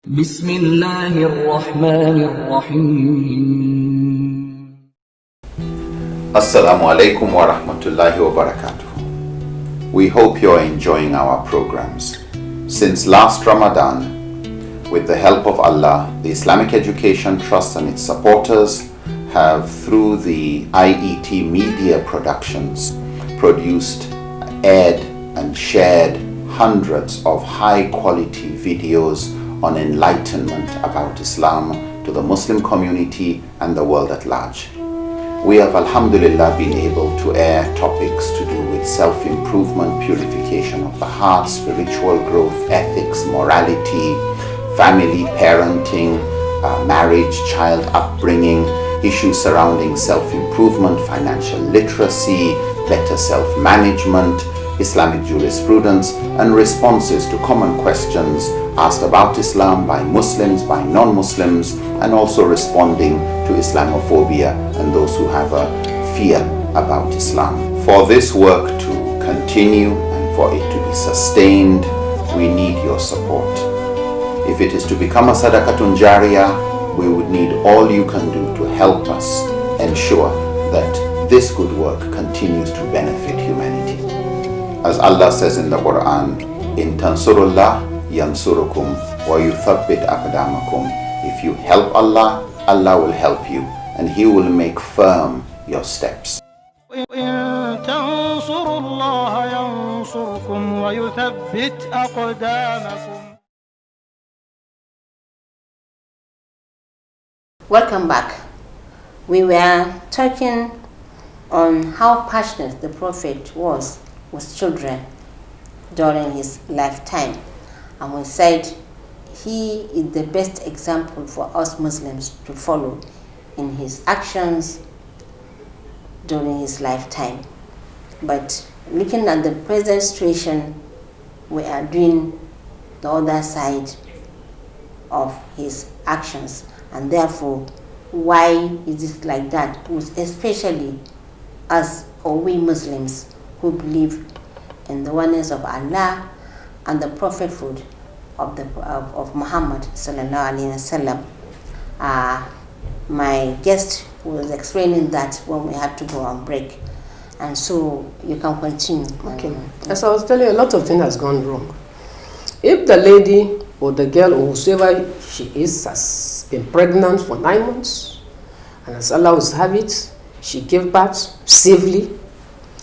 بسم الله الرحمن الرحيم. Assalamu alaikum wa rahmatullahi wa barakatuh. We hope you're enjoying our programs. Since last Ramadan, with the help of Allah, the Islamic Education Trust and its supporters have, through the IET Media Productions, produced, aired and shared hundreds of high-quality videos on enlightenment about Islam to the Muslim community and the world at large. We have alhamdulillah been able to air topics to do with self-improvement, purification of the heart, spiritual growth, ethics, morality, family, parenting, marriage, child upbringing, issues surrounding self-improvement, financial literacy, better self-management, Islamic jurisprudence, and responses to common questions asked about Islam by Muslims, by non-Muslims, and also responding to Islamophobia and those who have a fear about Islam. For this work to continue and for it to be sustained, we need your support. If it is to become a sadaqatun jariyah, we would need all you can do to help us ensure that this good work continues to benefit humanity. As Allah says in the Quran, in tansurullah yansurukum wa yuthabbit aqdamakum. If you help Allah, Allah will help you and He will make firm your steps. إن تنصروا الله ينصركم ويثبت أقدامكم. Welcome back. We were talking on how passionate the Prophet was with children during his lifetime, and we said he is the best example for us Muslims to follow in his actions during his lifetime. But looking at the present situation, we are doing the other side of his actions, and therefore why is it like that, especially us or we Muslims who believe in the oneness of Allah and the prophethood of Muhammad sallallahu alaihi wasallam. My guest was explaining that when we had to go on break, and so you can continue. Okay. As I was telling you, a lot of things has gone wrong. If the lady or the girl or whoever she is has been pregnant for 9 months, and as Allah will have it, she gave birth safely,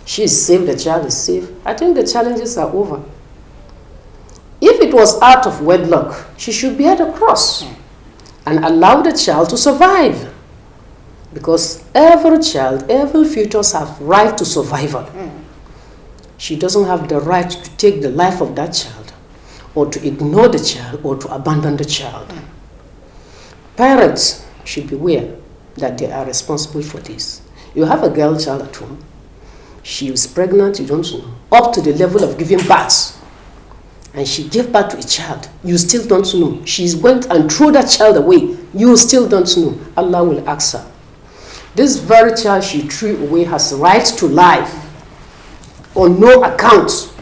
she is safe, the child is safe, I think the challenges are over. If it was out of wedlock, she should bear the cross and allow the child to survive. Because every child, every fetus have right to survival. She doesn't have the right to take the life of that child, or to ignore the child, or to abandon the child. Parents should be aware that they are responsible for this. You have a girl child at home, she is pregnant, you don't know, up to the level of giving birth, and she gave birth to a child, you still don't know. She went and threw that child away, you still don't know. Allah will ask her. This very child she threw away has right to life. On no account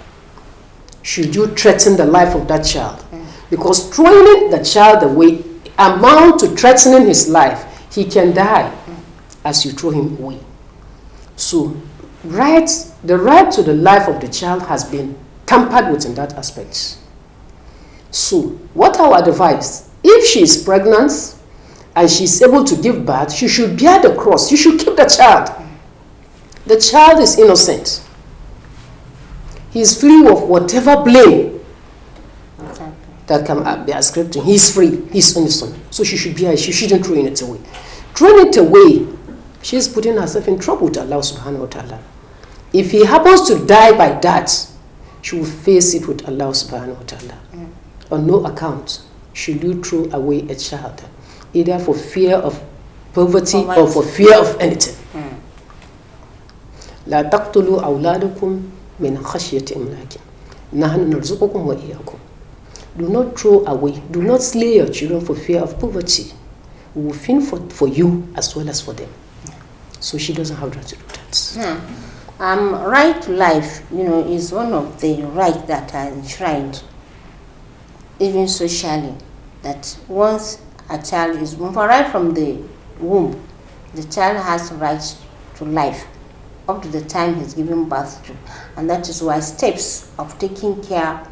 should you threaten the life of that child. Because throwing the child away amount to threatening his life. He can die as you throw him away. So the right to the life of the child has been tampered with in that aspect. So what I would advise, if she is pregnant and she is able to give birth, she should bear the cross. You should keep the child. The child is innocent. He is free of whatever blame that can be ascribed to him. He is free. He is innocent. So she should bear it. She shouldn't throw it away. Throwing it away, she is putting herself in trouble with Allah subhanahu wa ta'ala. If he happens to die by that, she will face it with Allah subhanahu wa ta'ala. On no account should you throw away a child, either for fear of poverty or for fear of anything. لا تقتلوا أولادكم من خشية إملاق نحن نرزقكم وإياكم. Do not throw away, do not slay your children for fear of poverty. We will fend for you as well as for them. So she doesn't have right to do that. Right to life, is one of the rights that are enshrined, even socially, that once a child is born, right from the womb, the child has rights to life up to the time he's given birth to. And that is why steps of taking care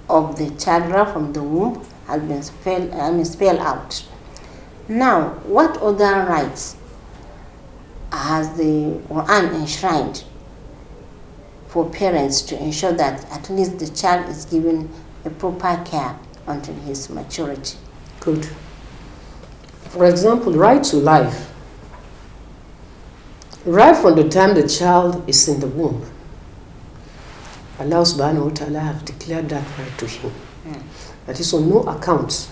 of the child right from the womb has been spelled out. Now, what other rights has the Quran enshrined for parents to ensure that at least the child is given a proper care until his maturity? Good. For example, right to life. Right from the time the child is in the womb, Allah subhanahu wa ta'ala have declared that right to him. That is, on no account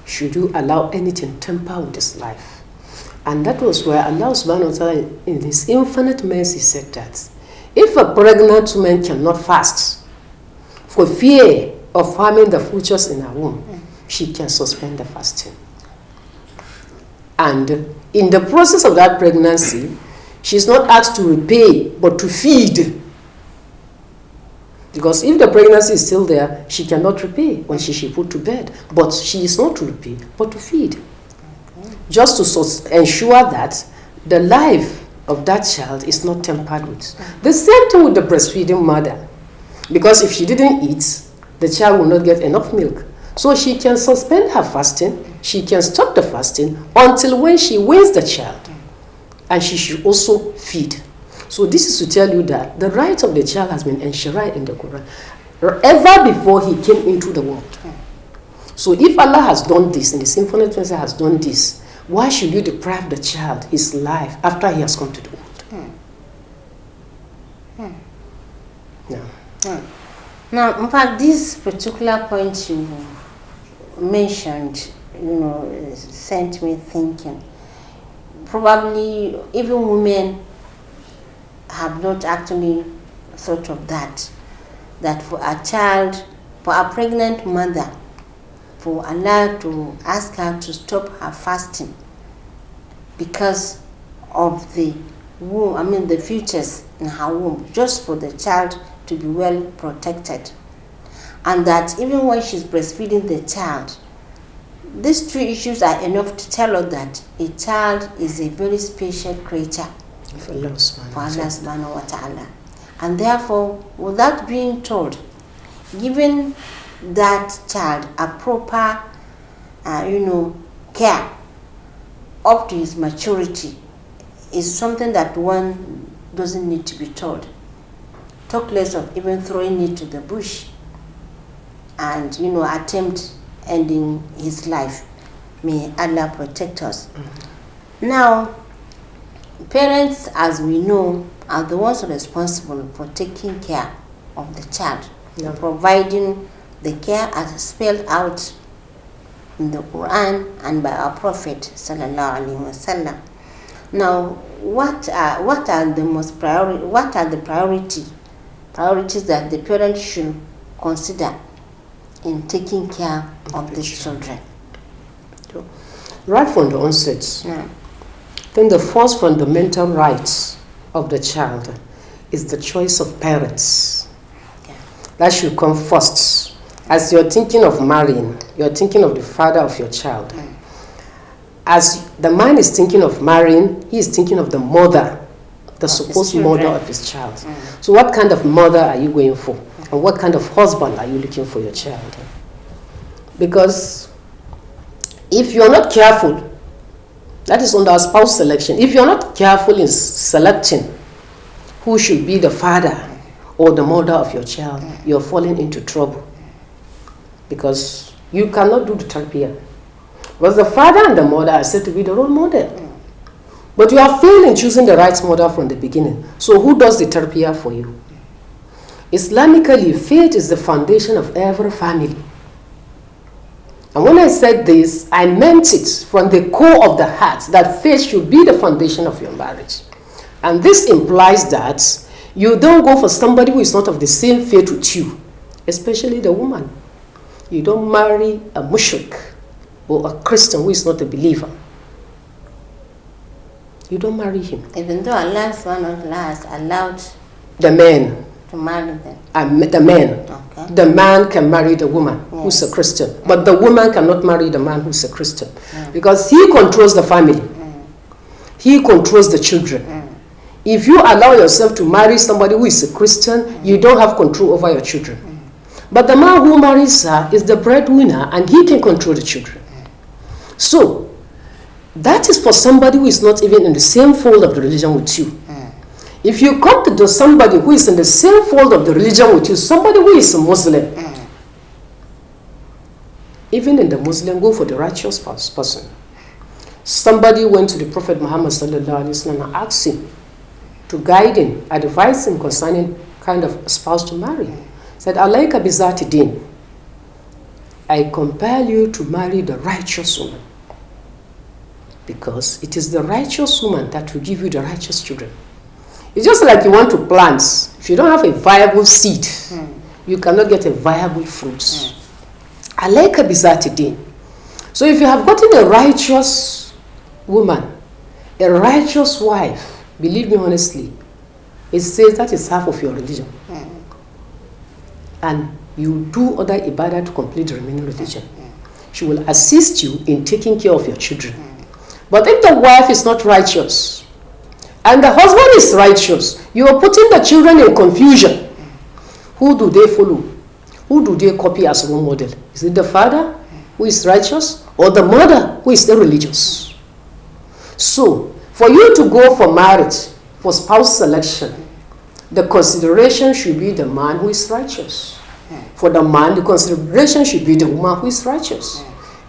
should you allow anything tamper with his life. And that was where Allah subhanahu wa ta'ala in his infinite mercy said that if a pregnant woman cannot fast for fear of harming the futures in her womb, she can suspend the fasting. And in the process of that pregnancy, she is not asked to repay, but to feed. Because if the pregnancy is still there, she cannot repay when she put to bed. But she is not to repay, but to feed. Just to ensure that the life of that child is not tampered with. The same thing with the breastfeeding mother. Because if she didn't eat, the child will not get enough milk. So she can suspend her fasting, she can stop the fasting until when she weans the child. And she should also feed. So this is to tell you that the right of the child has been enshrined in the Quran ever before he came into the world. So if Allah has done this, and His infinite mercy has done this, why should you deprive the child his life after he has come to the world? No. Now, in fact, this particular point you mentioned, sent me thinking. Probably even women have not actually thought of that for a child, for a pregnant mother, for Allah to ask her to stop her fasting because of the womb, the futures in her womb, just for the child to be well protected. And that even when she's breastfeeding the child, these two issues are enough to tell us that a child is a very special creature for Allah subhanahu wa ta'ala. And therefore, without being told, giving that child a proper, care up to his maturity is something that one doesn't need to be told. Talk less of even throwing it to the bush and, attempt ending his life. May Allah protect us. Now, parents, as we know, are the ones responsible for taking care of the child, providing the care as spelled out in the Quran and by our Prophet sallallahu alaihi wasallam. Now, what are the priorities that the parents should consider in taking care of these children? Right from the onset, then the first fundamental right of the child is the choice of parents. That should come first. As you're thinking of marrying, you're thinking of the father of your child. As the man is thinking of marrying, he is thinking of the mother, the supposed mother of his child. So what kind of mother are you going for? And what kind of husband are you looking for your child? Because if you're not careful, that is under spouse selection, if you're not careful in selecting who should be the father or the mother of your child, you're falling into trouble. Because you cannot do the tarbiyah. Because the father and the mother are said to be the role model. But you are failing in choosing the right mother from the beginning. So who does the tarbiyah for you? Islamically, faith is the foundation of every family. And when I said this, I meant it from the core of the heart, that faith should be the foundation of your marriage. And this implies that you don't go for somebody who is not of the same faith with you, especially the woman. You don't marry a mushrik or a Christian who is not a believer. You don't marry him. Even though Allah subhanahu wa ta'ala has allowed the men To marry them. The man. Okay. The man can marry the woman who's a Christian, but the woman cannot marry the man who's a Christian because he controls the family. He controls the children. If you allow yourself to marry somebody who is a Christian, you don't have control over your children. But the man who marries her is the breadwinner and he can control the children. So, that is for somebody who is not even in the same fold of the religion with you. If you come to somebody who is in the same fold of the religion with you, somebody who is a Muslim, even in the Muslim, go for the righteous person. Somebody went to the Prophet Muhammad sallallahu alaihi wasallam and asked him to guide him, advise him concerning kind of spouse to marry. Said, Alayka bizati din. I compel you to marry the righteous woman. Because it is the righteous woman that will give you the righteous children. It's just like you want to plant. If you don't have a viable seed, you cannot get a viable fruit. Alayka bizati din. So if you have gotten a righteous woman, a righteous wife, believe me honestly, it says that is half of your religion. And you do other ibadah to complete the remaining religion. She will assist you in taking care of your children. But if the wife is not righteous, and the husband is righteous, you are putting the children in confusion. Who do they follow? Who do they copy as role model? Is it the father who is righteous or the mother who is irreligious? So, for you to go for marriage, for spouse selection, the consideration should be the man who is righteous. For the man, the consideration should be the woman who is righteous.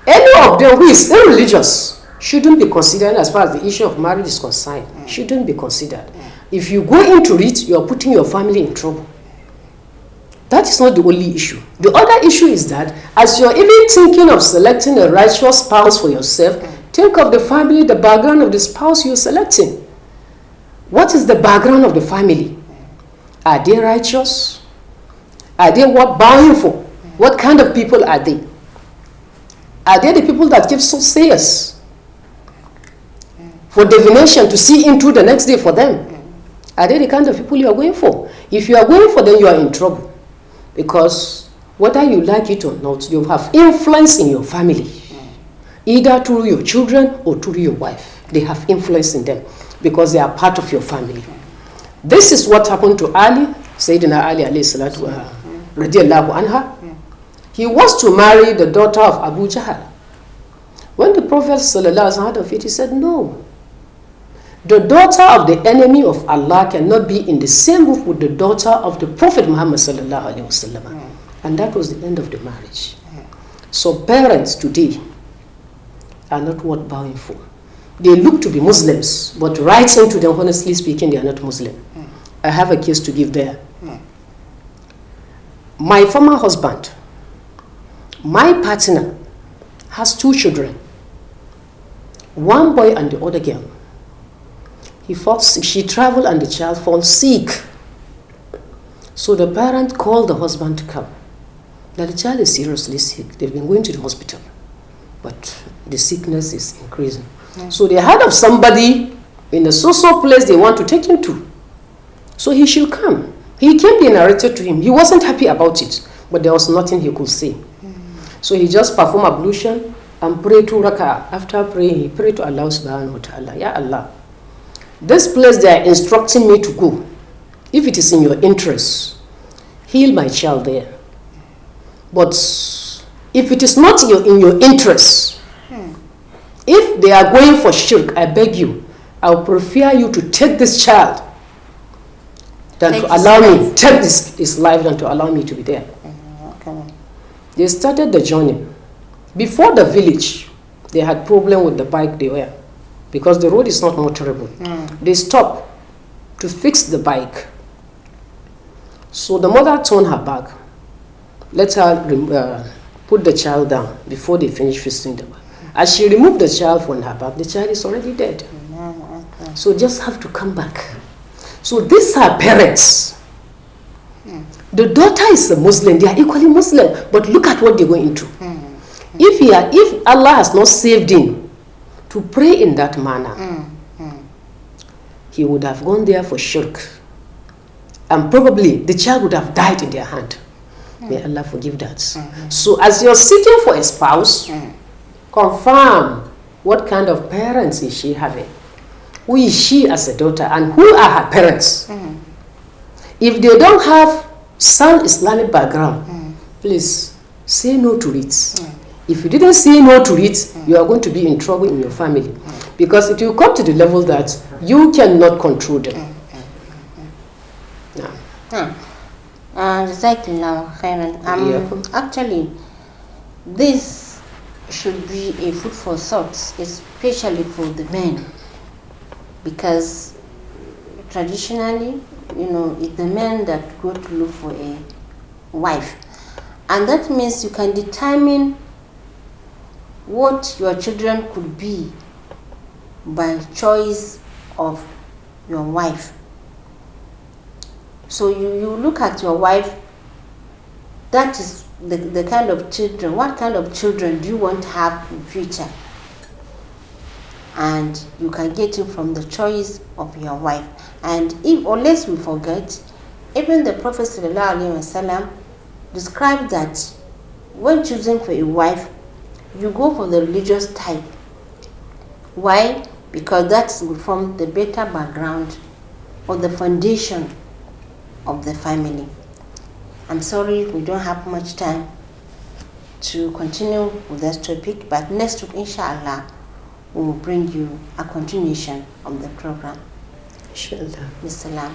Any of them who is irreligious shouldn't be considered as far as the issue of marriage is concerned. Shouldn't be considered. If you go into it, you are putting your family in trouble. That is not the only issue. The other issue is that as you are even thinking of selecting a righteous spouse for yourself, think of the family, the background of the spouse you are selecting. What is the background of the family? Are they righteous? Are they what bowing for? What kind of people are they? Are they the people that give soothsayers for divination to see into the next day for them? Are they the kind of people you are going for? If you are going for them, you are in trouble. Because whether you like it or not, you have influence in your family. Either through your children or through your wife. They have influence in them because they are part of your family. This is what happened to Ali, Sayyidina Ali alayhi salatu radiallahu anha. He was to marry the daughter of Abu Jahl. When the Prophet sallallahu alaihi wasallam heard of it, he said, no. The daughter of the enemy of Allah cannot be in the same group with the daughter of the Prophet Muhammad sallallahu alaihi wasallam. And that was the end of the marriage. So parents today are not worth bowing for. They look to be Muslims, but right into them, honestly speaking, they are not Muslim. I have a case to give there. My former husband, my partner, has 2 children. One boy and the other girl. He fell sick. She traveled and the child fell sick. So the parent called the husband to come. Now the child is seriously sick. They've been going to the hospital, but the sickness is increasing. So they heard of somebody in a so-so place they want to take him to. So he should come. He came, they narrated to him. He wasn't happy about it, but there was nothing he could say. So he just performed ablution and prayed 2 rak'ah. After praying, he prayed to Allah subhanahu wa ta'ala. Ya Allah, this place they are instructing me to go, if it is in your interest, heal my child there. But if it is not in your interest, if they are going for shirk, I beg you, I would prefer you to take this child than to allow me, take his life than to allow me to be there. Okay. They started the journey. Before the village, they had problem with the bike they were, because the road is not motorable. They stopped to fix the bike. So the mother turned her back, let her put the child down before they finish fixing the bike. As she removed the child from her back, the child is already dead. So just have to come back. So these are parents. The daughter is a Muslim, they are equally Muslim, but look at what they're going into. If Allah has not saved him to pray in that manner, he would have gone there for shirk and probably the child would have died in their hand. May Allah forgive that. So as you're seeking for a spouse, confirm what kind of parents is she having. Who is she as a daughter, and who are her parents? If they don't have sound Islamic background, please say no to it. If you didn't say no to it, you are going to be in trouble in your family, because it will come to the level that you cannot control them. Jazakallah khairan. Actually, this should be a food for thought, especially for the men, because traditionally, it's the men that go to look for a wife, and that means you can determine what your children could be by choice of your wife. So you look at your wife, that is the kind of children, what kind of children do you want to have in future? And you can get it from the choice of your wife. And unless we forget, even the Prophet ﷺ described that when choosing for a wife, you go for the religious type. Why? Because that's from the better background or the foundation of the family. I'm sorry we don't have much time to continue with this topic, but next week, inshallah, we will bring you a continuation of the program. Inshallah. Bismillah.